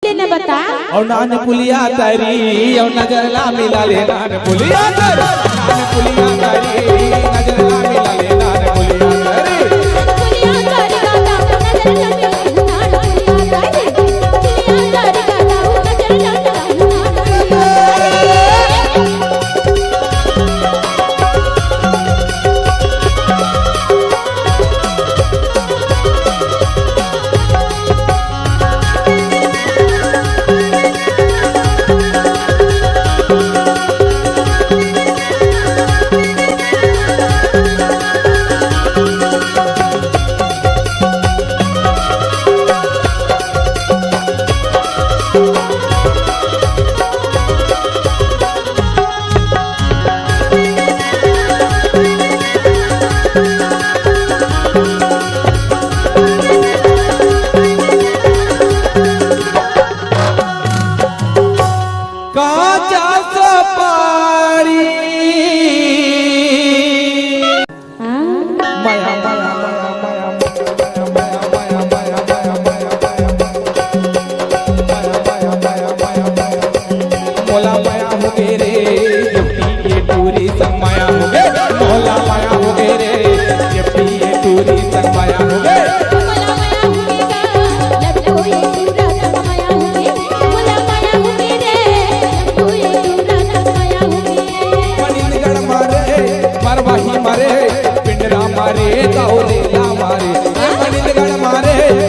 तेने बता और नान पुलिया तारी और नजर ला मिला ले नान पुलिया तारी नान पुलिया तारी नजर ला मिला ले नान पुलिया तारी पुलिया तारी गाता नजर ला मिला नान पुलिया तारी पुलिया तारी गाता नजर ला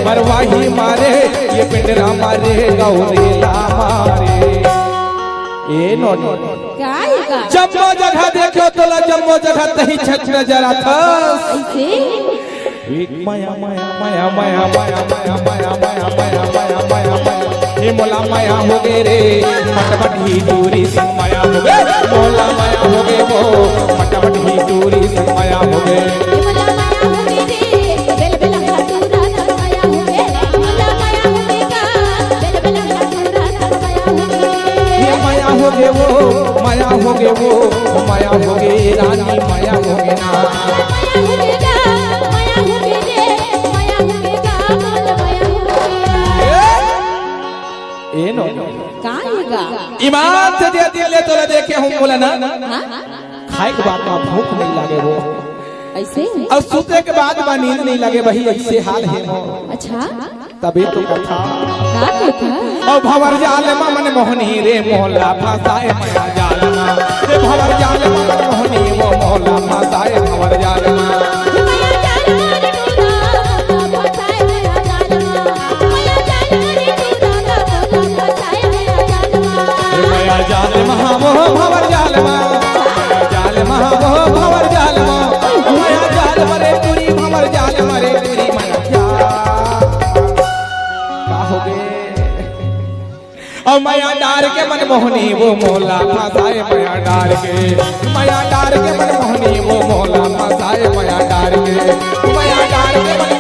मरवाही मारे ये पिंडरा मारे गौरीला मारे ए नो जम्मो जगह देखो तो ला जम्मो जगह तही छत नजर आता माया माया माया माया माया माया माया माया माया माया माया माया हे मोला माया हो गे रे मटमट ही दूरी संग माया हो गे मोला माया हो गे वो मटमट ही दूरी संग माया हो गे हो गे वो माया हो गे वो माया हो गे रानी माया हो गे ना ए नो ईमान से दे दिल ले तो देखे हूं बोला ना खाए के बाद में भूख नहीं लगे वो ऐसे और सोते के बाद में नींद नहीं लगे वही ऐसे हाल है वो अच्छा तभी तो कथा और भंवर जाल मन मोहनी रे मोहला फसाए माया जाल रे भंवर जाल मन मोहनी वो मोहला फसाए भंवर जाल माया जाल महामोह भंवर जाल जाल महामोह भंवर जाल माया जाल मरे पूरी भंवर जाल मरे पूरी माया और माया डार के मन मोहनी वो मोला फसाए माया डार के माया डार के मन मोहनी वो मोला फसाए माया डार के माया डार के मन